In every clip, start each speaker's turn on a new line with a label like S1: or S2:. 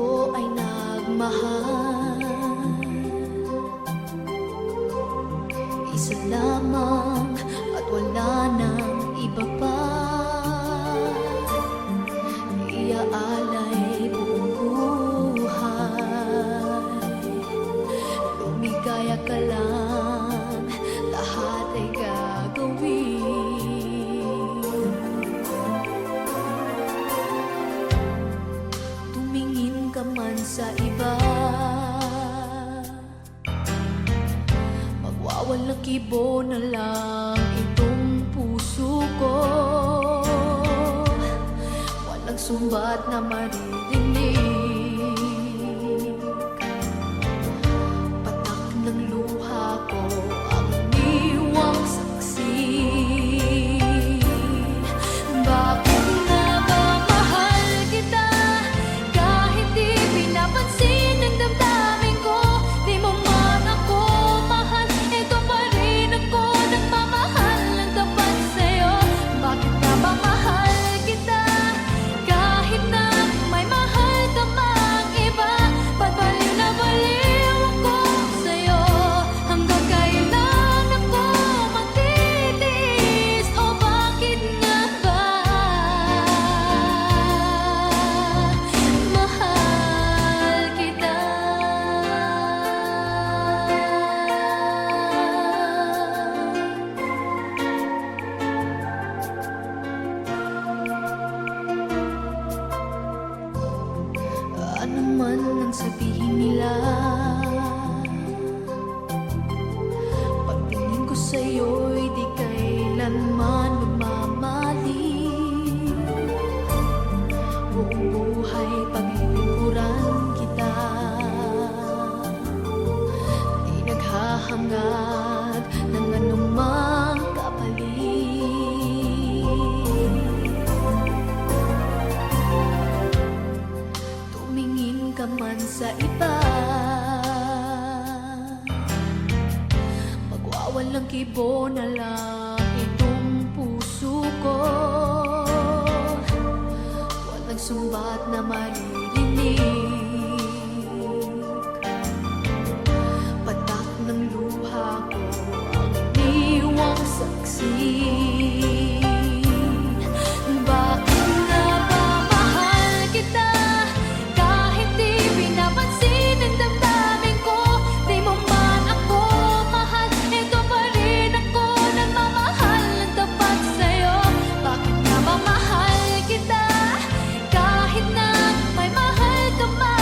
S1: ako ay nagmahal, isa lamang at wala nang iba pa. Iaalay buong buhay, lumigaya ka lang, lahat ay gagawin. Tumingin ka man sa iba, magwawalang kibo na lang itong puso ko. Walang sumbat na maririnig, patak ng luha ko ang iniwang saksi. Bakit nga ba mahal kita, kahit di pinapansin ang damdamin ko? Di mo man ako mahal, ito pa rin ako nagmamahal ng tapat sa'yo. Bakit nga ba mahal kita, kahit na may mahal ka mang iba? Ba't baliw na baliw ako sa'yo? Hanggang kailan ako magtitiis? O bakit nga ba mahal kita? Ano man ang sabihin nila, pagtingin ko sa'yo'y di kailanman lumamali. Buong buhay paglilingkuran kita, di naghahangad ng anumang kapalit. Tumingin ka man sa iba, magwawalang kibo na lang itong puso ko. Walang sumbat na maririnig, patak ng luha ko ang iniwang saksi. Bakit nga ba mahal kita, kahit di pinapansin ang damdamin ko? Di mo man ako mahal, ito pa rin ako nagmamahal ng tapat sa'yo. Bakit nga ba mahal kita, kahit na may mahal ka man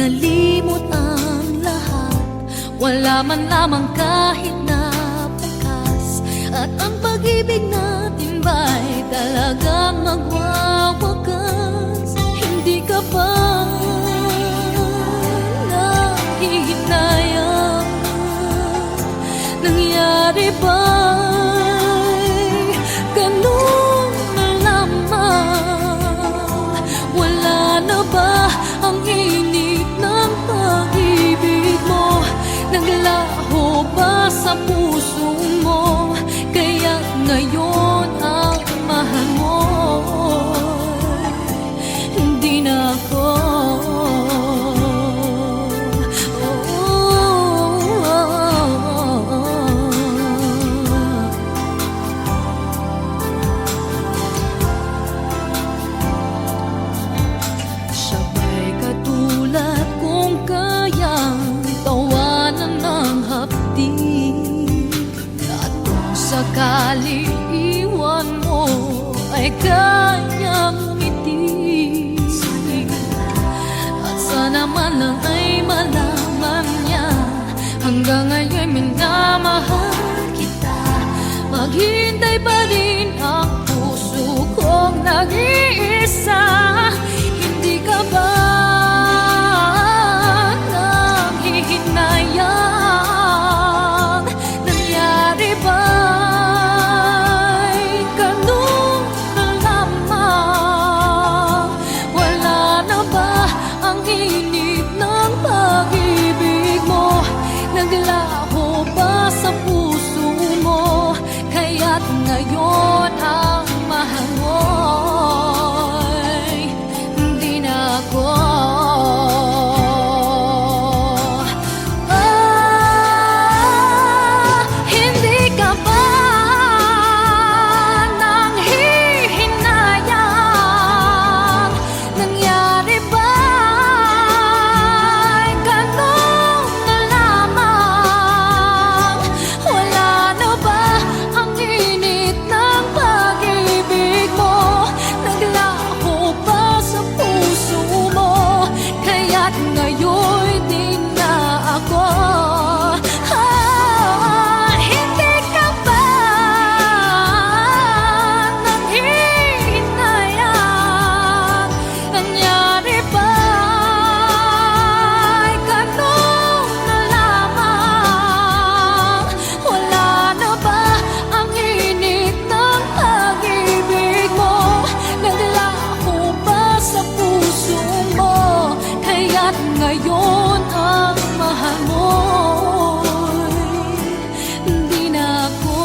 S1: nalimot ang lahat. Wala man lamang kahit na bukas. At ang pag-ibig natin ba'y talagang magwawakas? Hindi ka ba nahihinayang? Nangyari ba'y ganun na lamang? Wala na ba ang init ng pag-ibig mo? Naglaho ba sa puso mo? Kaya ngayon ang mahal mo hindi na ako. Sabay katulad kung kayang tawanan ng hapdi. At kung sakali iwan mo ay kayang umiti. At sana man lang ay malaman niya hanggang ngayon minamahal kita. Maghintay pa rin ang puso kong nag-iisa. Hindi ka ba nanghihinayang? Nangyari ba'y ganun na lamang? Wala na ba ang init ng pag-ibig mo? Naglaho ba sa puso mo? Kaya't ngayon ang mahal mo'y hindi na ako. Hindi ka ba nanghihinayang? Nangyari ba'y ganun na lamang? Wala na ba ang init ng pag-ibig mo? Naglaho ba sa puso mo? Kaya't ngayon din na ako. Hindi ka ba nanghihinayang? Nangyari ba'y ganun na lamang? Wala na ba ang init ng pag-ibig mo? Naglaho ba sa puso mo? Kaya't ngayon ang mahal mo'y hindi na ako.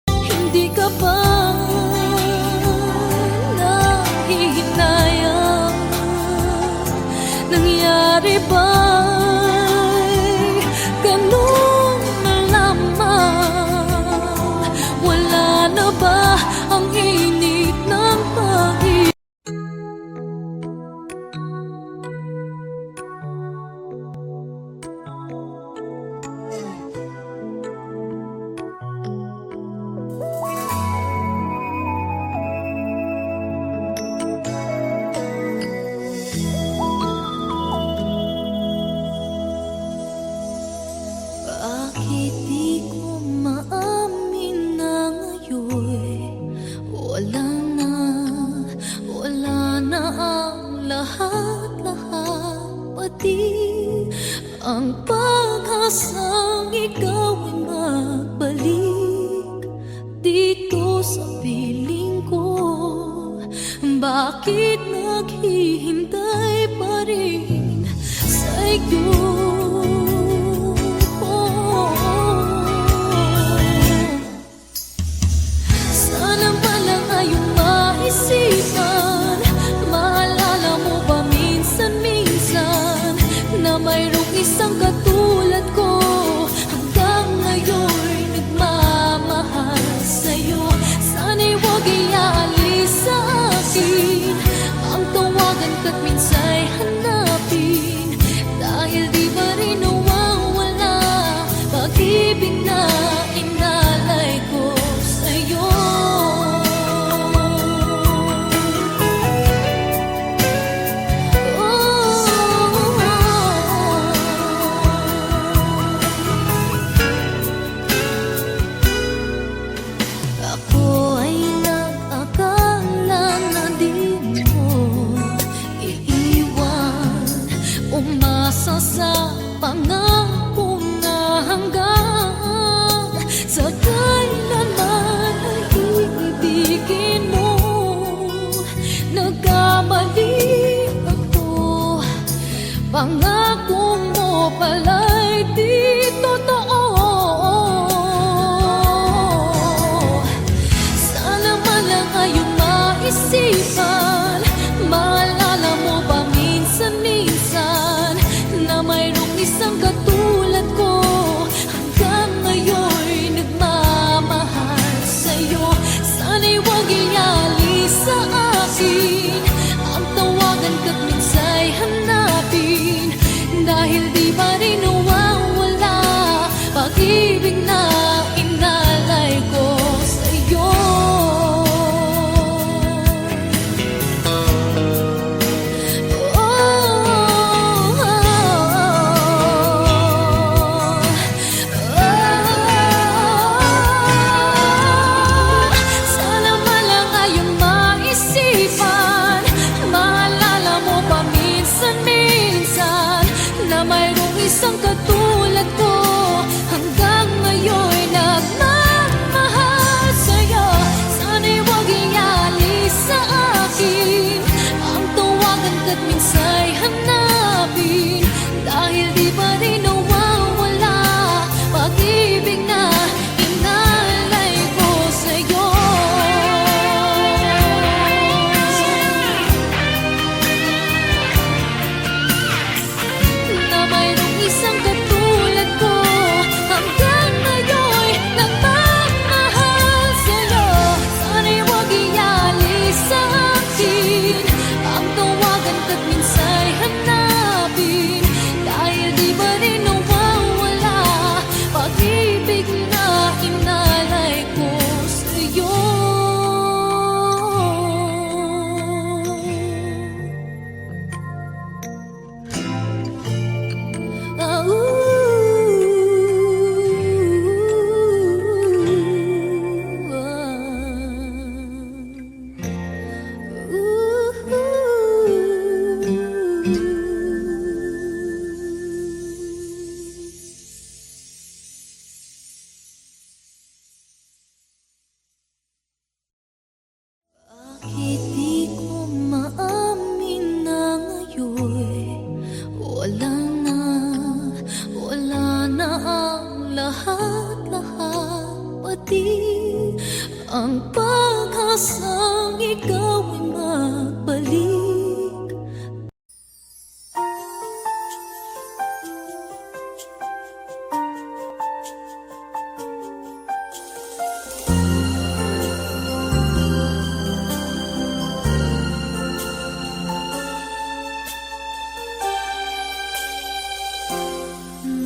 S1: Hindi ka ba nahihinayang? Nangyari ba'y ganun na lamang? Wala na ba ang init ng pag-ibig? Bakit di ko maamin na ngayon wala na ang lahat-lahat, pati ang pag-asang ikaw ay magbalik dito sa piling ko. Bakit naghihintay pa rin sa'yo? Sana man lang ay maisipan. Maalala mo ba minsan-minsan na mayroong isang katulad ko hanggang ngayon nagmamahal? pangako mo pala'y di totoo. Sana man lang ayong maisipan, maalala mo ba minsan-minsan na mayroong isang katulad ko hanggang ngayon'y nagmamahal sa'yo. Sana'y huwag ialis sa akin ang tawagan ka't minsa'y hanapin, dahil di pa rin nawawala pag-ibig na inalay ko sa'yo. Sana man lang ayong maisipan, maalala mo pa minsan-minsan na mayroong isang katulad ko hanggang ngayon'y nagmamahal sa'yo. Sana'y huwag ialis sa akin ang tawagan ka't minsa'y hanapin, dahil di pa rin nawawala pag-ibig na inalay ko sa'yo. Na mayroong isang katulad ko hanggang ngayon'y nagmamahal sa'yo. Sana'y huwag ialis sa akin ang tawagan ka't minsa'y hanapin, dahil di ba rin nawawala pag-ibig na inalay ko sa'yo. Bakit di ko maamin na ngayon wala na ang lahat-lahat, pati ang pag-asang ikaw ay magbalik.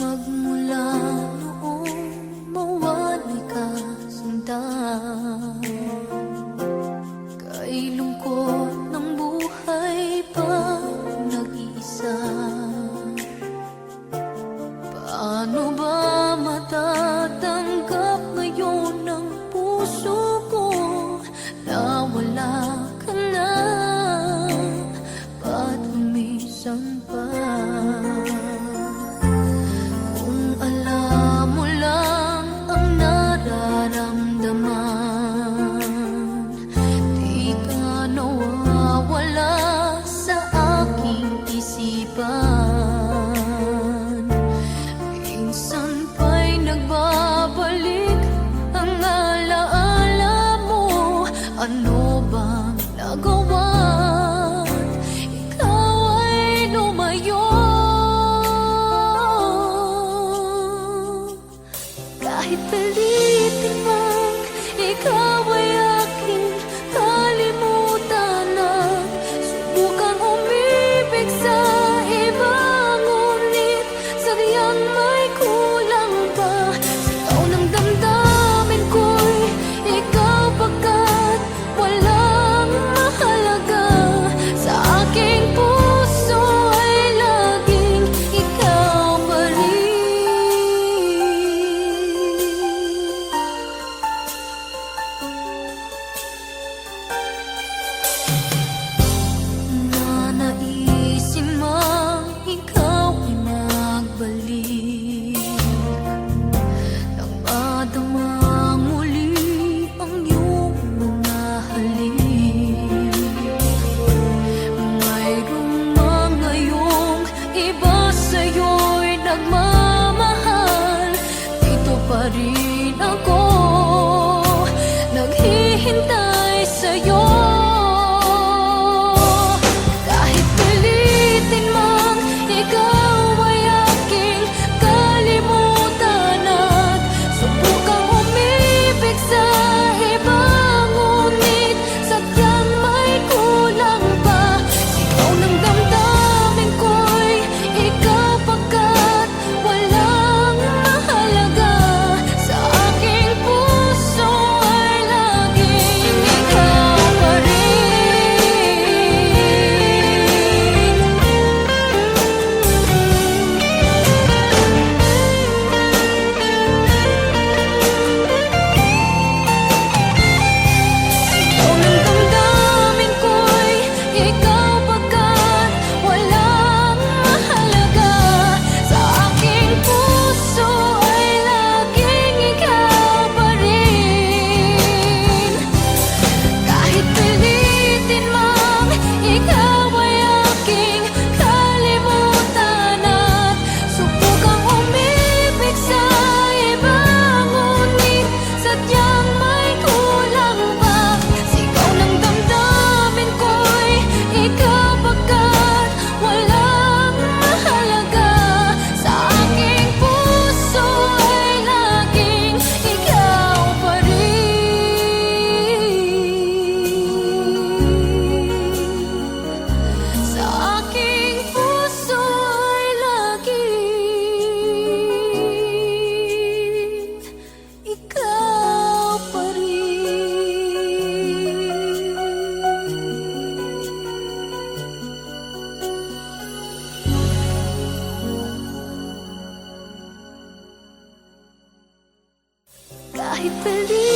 S1: Magmula noong mawalay ka sinta, kay lungkot ng buhay pa nag-iisa. Paano ba matatanggap ngayon ng puso ko na wala ka na, ba't lumisan pa? Kung alam mo lang ang nararamdaman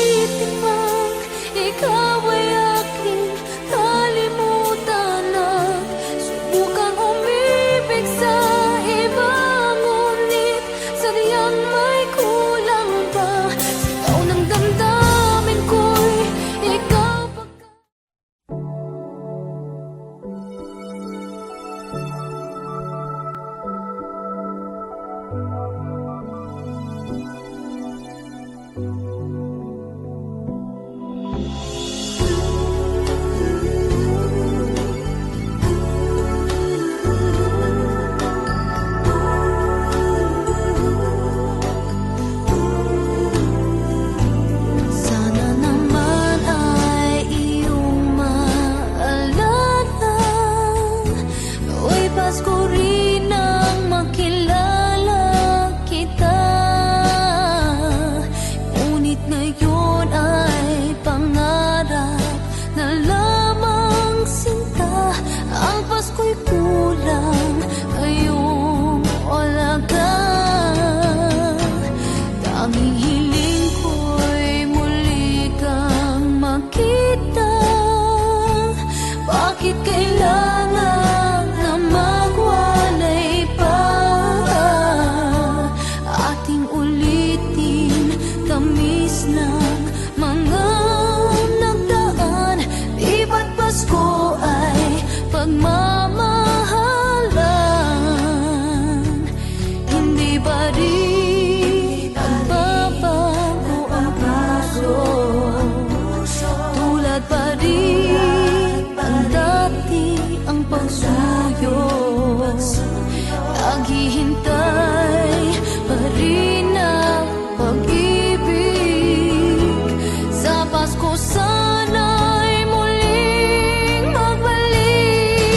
S1: ulitin mang ikaw ay aking kalimutan at subukang umibig sa iba, ngunit sadyang may kulang pa. Sigaw ng damdamin ko'y ikaw pagka sana naman ay iyong maalala. No'y Pasko rin nang makilala kita, ngunit ngayon ay pangarap na lamang sinta. Ang Pasko'y kulang, ngayong wala ka. Tanging hiling ko'y muli kang makita. Bakit kailangan na magwalay pa? Ating ulitin tamis ng mga nagdaan. Di ba't Pasko ay pagmamahalan? Hindi ba rin nagbabago ang puso? Tulad pa rin ang dati ang pagsuyo. Naghihintay pa rin ang pag-ibig. Sa Pasko sana'y muling magbalik.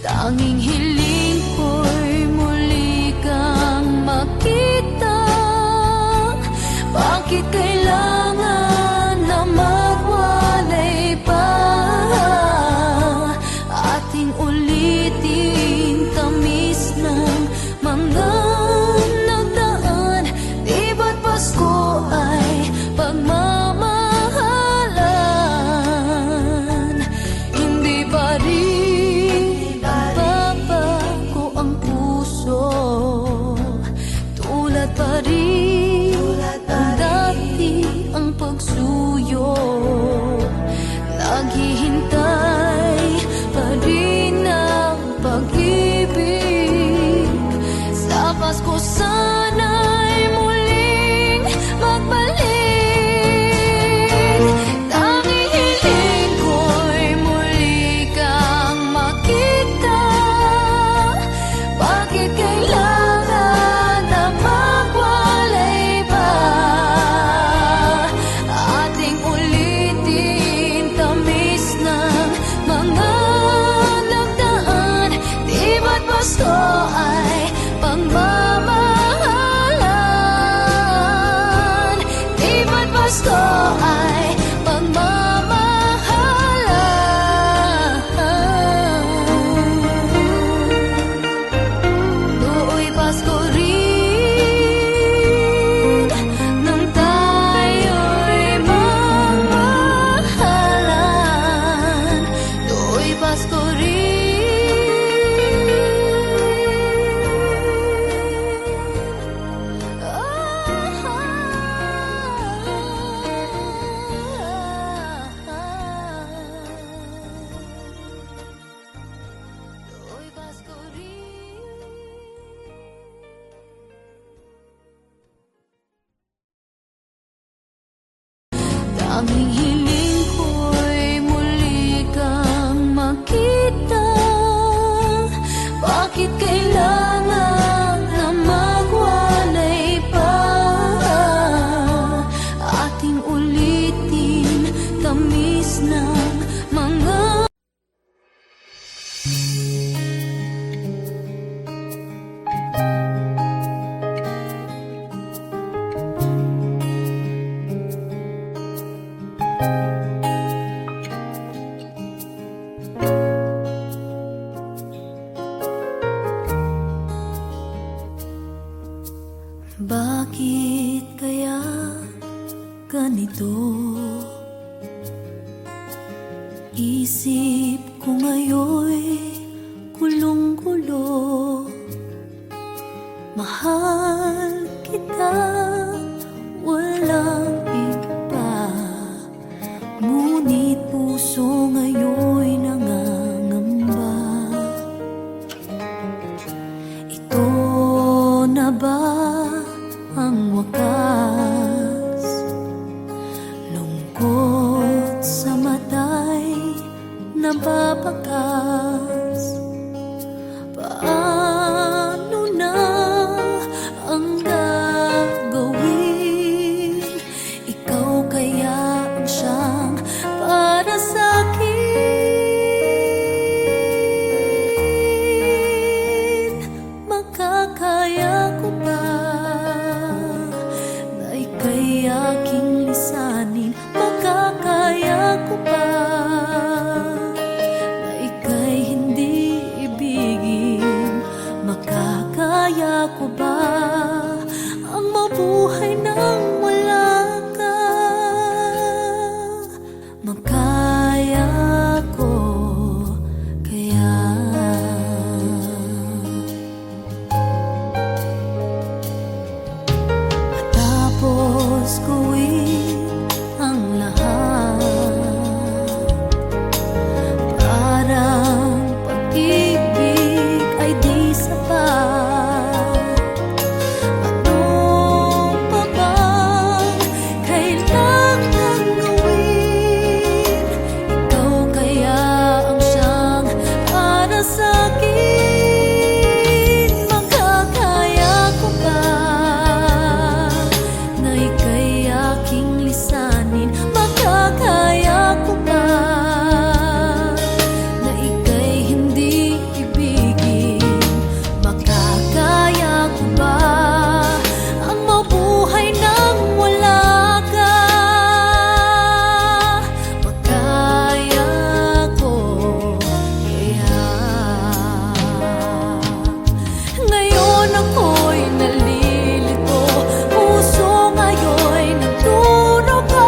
S1: Tanging hiling ko'y muli kang makita. Bakit kailangan na magwalay pa? Ating ulitin tamis ng mga nagdaan. Di ba't Pasko ay pagmamahalan? Hindi ba rin nagbabago ang puso? Tulad pa rin ang dati ang pagsuyo. Naghihintay pa rin ang pag-ibig. Sa Pasko sana'y muling magbalik. Tanging hiling ko'y muli kang makita. Bakit kailangan na magwalay pa? Ating ulitin tamis ng mga nagdaan. Di ba't Pasko ay pagmamahalan? Di ba't Pasko ay pagmamahalan? Nooy Pasko rin nang tayo'y magmahalan. Nooy Pasko rin. Nooy Pasko rin. Tanging hiling ko'y muli kang makita. Bakit kailangan na magwalay pa? Ating ulitin tamis ng mga ganito. Isip ko ngayon'y gulong-gulo. Mahal kita, walang iba. Ngunit puso ngayon'y nangangamba. Ito na ba ang wakas? Lungkot sa mata'y nababakas. Paano na ang gagawin? Ikaw kaya ang siyang para sa'kin. Makakaya ko ba na ika'y aking lisanin? Makakaya ko ba na ika'y hindi ibigin? Makakaya ko ba ang mabuhay nang wala ka? Makaya ko kaya? Matapos gawin ang lahat, parang pag-ibig ay di sapat. Ano pa bang kailangan gawin? Ikaw kaya ang siyang para sa'kin. Makakaya ko ba na ika'y aking lisanin? Makakaya ko ba na ika'y hindi ibigin? Makakaya ko ba ang mabuhay nang wala ka? Makaya ko kaya? Ngayon ako'y nalilito, puso ngayon'y nagdurugo.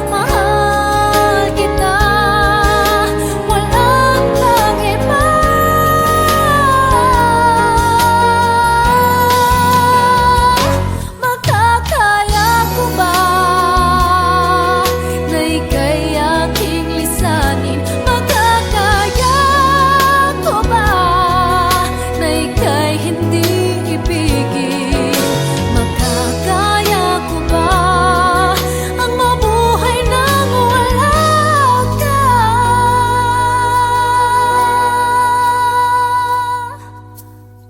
S1: Mahal kita, walang pang iba. Makakaya ko ba na ika'y aking lisanin? Makakaya ko ba na ika'y hindi ibigin? Makakaya ko ba ang mabuhay nang wala ka?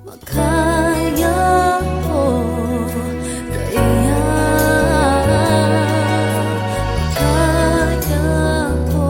S1: Makaya ko kaya? Makaya ko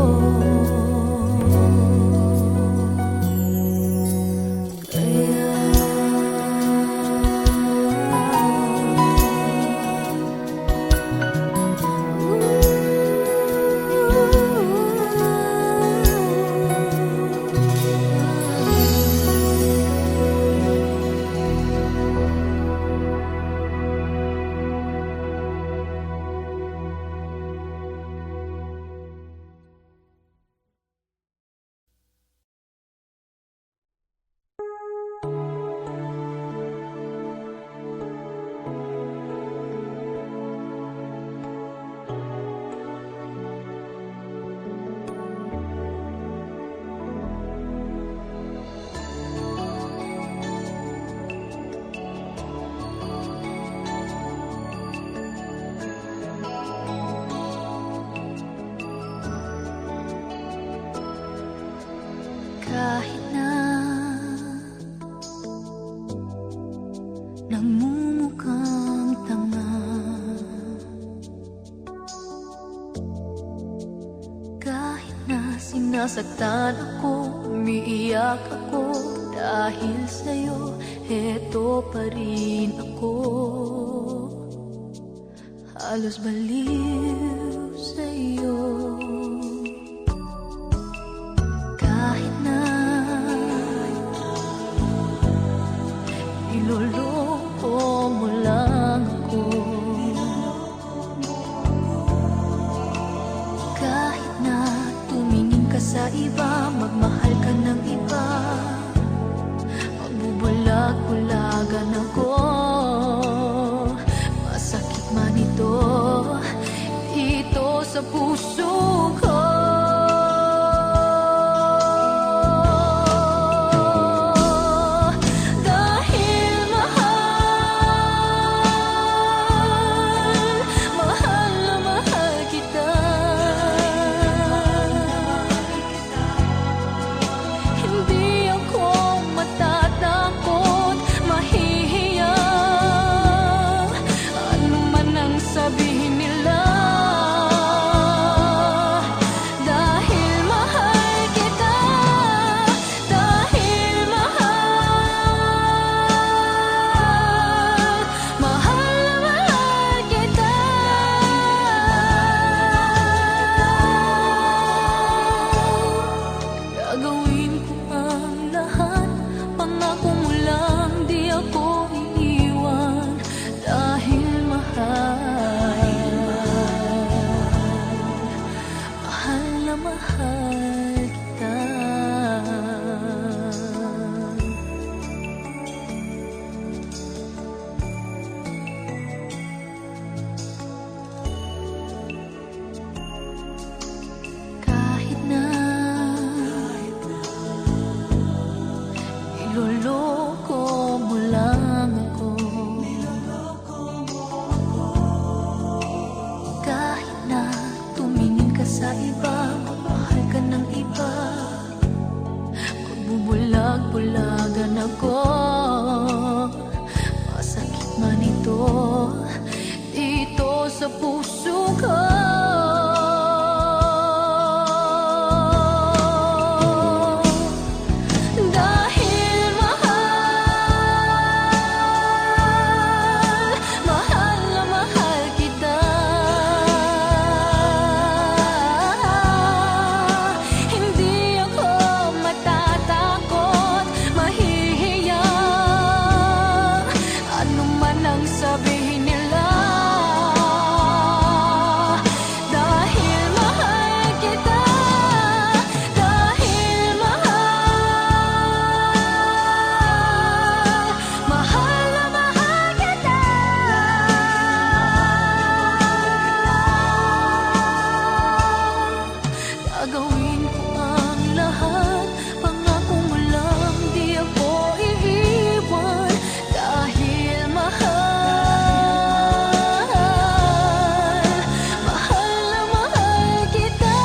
S1: kahit na nagmumukhang tanga, kahit na sinasaktan ako, umiiyak ako dahil sa'yo, eto pa rin ako. Halos baliw sa'yo. Kahit na iloloko mo lang ako, sa puso ko. Dahil mahal na mahal kita. Hindi ako matatakot, mahihiya, ano man ang sabihin nila. Dahil mahal kita, dahil mahal na mahal kita. Gagawin ko ang lahat, pangako mo lang di ako iiwan. Dahil mahal na mahal kita. Kahit na iloloko mo lang ako, kahit na tumingin ka sa iba, mahal ka ng iba, magbubulag-bulagan ako, masakit man ito dito sa puso ko. Dahil mahal na mahal kita. Hindi ako matatakot, mahihiya, ano man ang sabihin nila. Dahil mahal kita, dahil mahal na mahal kita. Gagawin ko ang lahat, pangako mo lang di ako iiwan. Dahil mahal na mahal kita.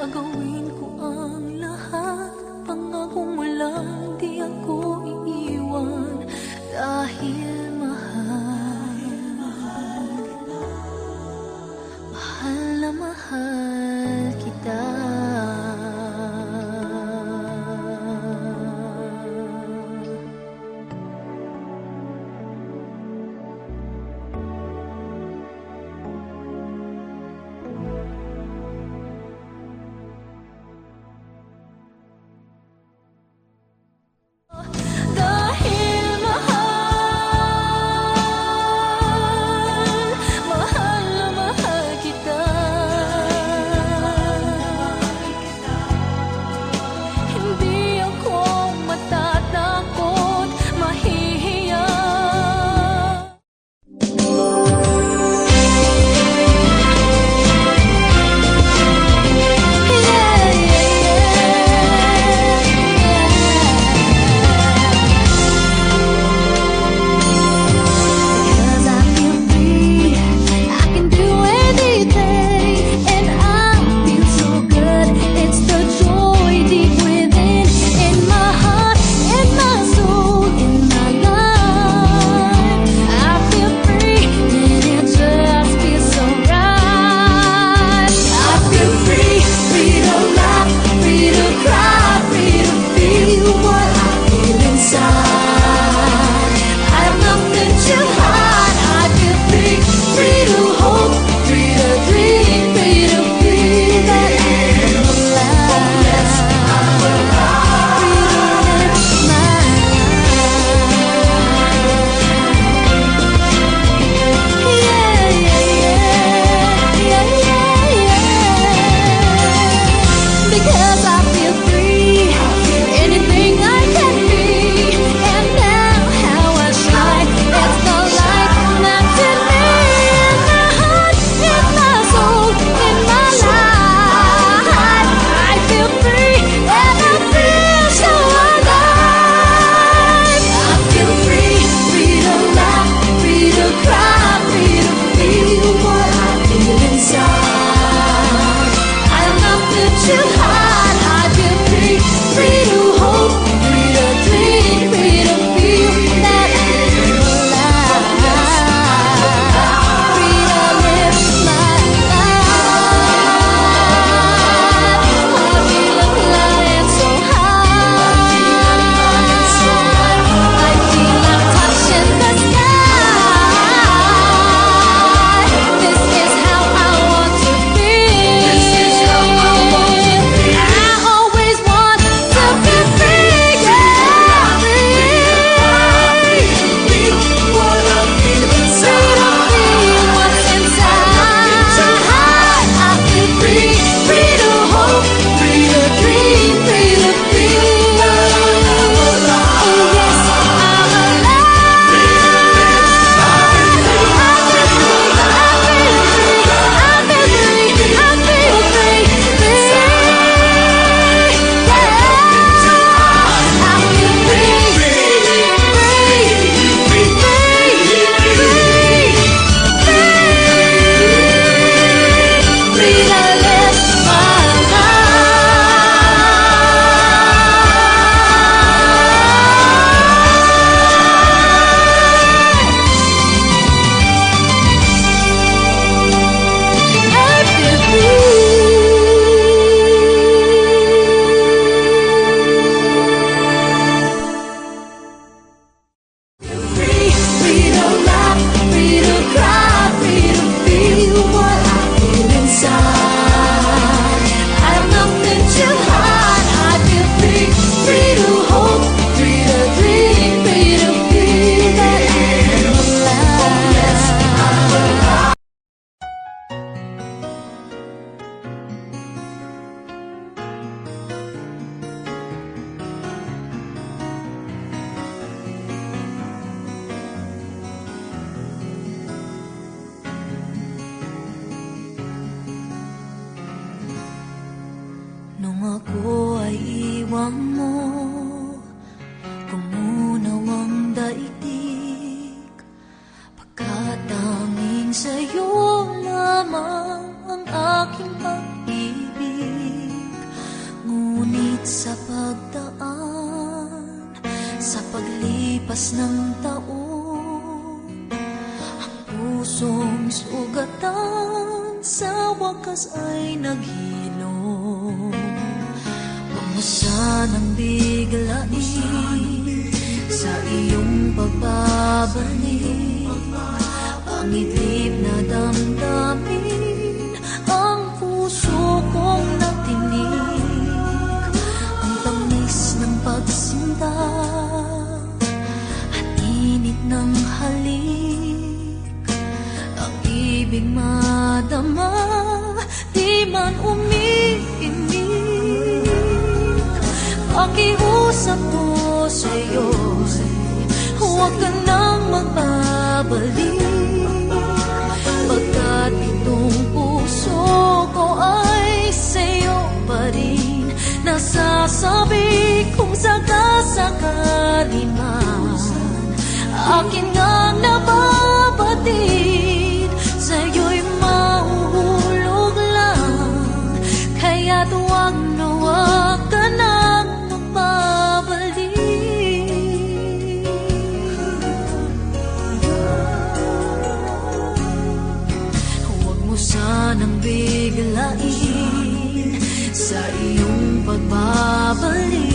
S1: Gagawin ko ang lahat, pangako mo lang di ako iiwan. Dahil mahal na mahal kita. Dahil mahal lamang mo, kumunaw ang daigdig, pagkat tanging sa'yo lamang ang aking pag-ibig. Ngunit sa pagdaan, sa paglipas ng taon, ang pusong sugatan sa wakas ay naghilom. Huwag mo sanang biglain sa iyong pagbabalik ang idlip na damdamin, ang puso kong natinig, ang tamis ng pagsinta at init ng halik, ang ibig madama, di man umiinig. Pakiusap ko sa'yo, huwag ka nang magbabalik, pagkat itong puso ko ay sa'yo pa rin. Nasasabi kung sakasakali man akin ngang nababatid, sa'yo'y mahuhulog lang, kaya't huwag na huwag ka nang magbabalik. Huwag mo sanang biglain sa iyong pagbabalik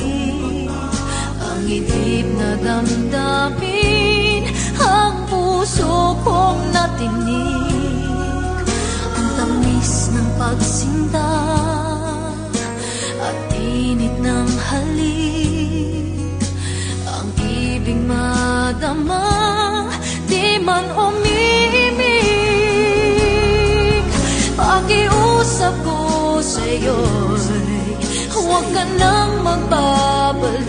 S1: ang idip na damdamin, ang puso kong natinig, ang tamis ng pagsinta at init ng halik, ang ibig madama, di man umiimik. Pakiusap ko sa'yo'y huwag ka nang magbabalik,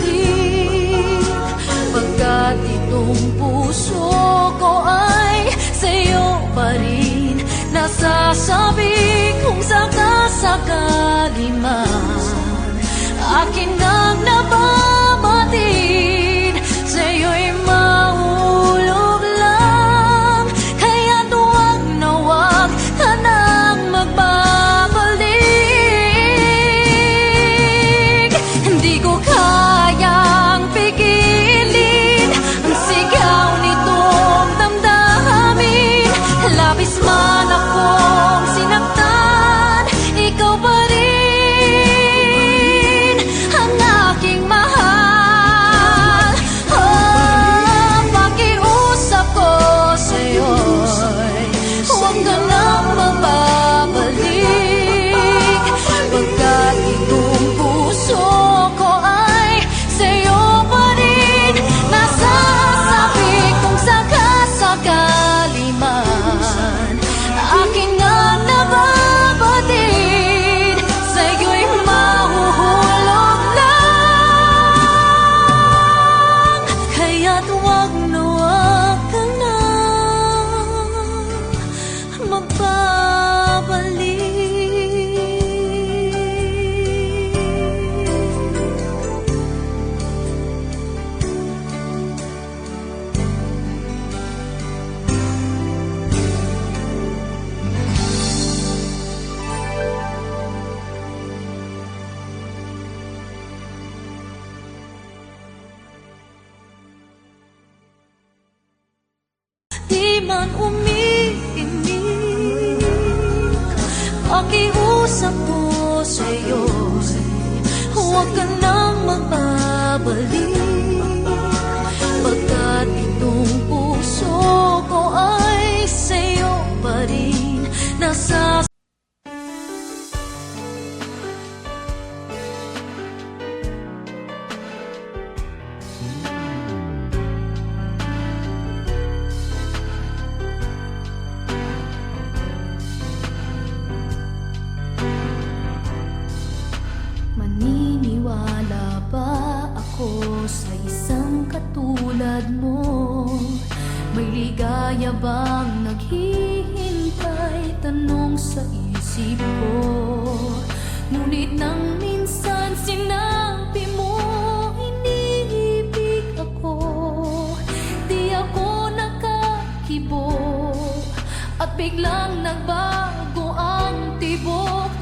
S1: pagkat itong puso ko ay sa'yo pa rin. Nasasabi kung sakasakali man akin nang nababatid, sa'yo'y mahulog lang, kaya't huwag na huwag ka nang magbabalik. Hindi ko kayang pigilin ang sigaw nitong damdamin, labis man akong sinaktan, ikaw pa rin ang aking mahal. Oh, pakiusap ko sa'yo'y huwag ka nang magbabalik, pagkat itong puso ko ay sa'yo pa rin. Nasasabi kung sakasakali man akin nga nababatid, sa'yo'y mahuhulog lang, kaya't huwag na huwag ka nang magbabalik. Di man umiinig, pakiusap ko sa'yo, huwag ka nang magbabalik, pagkat itong puso ko ay sa'yo pa rin. Nasa maniniwala ba ako sa isang katulad mo? May ligaya bang naghihintay? Tanong sa isip ko. Ngunit nang minsan sinabi mo kibo at biglang nagbago ang tibok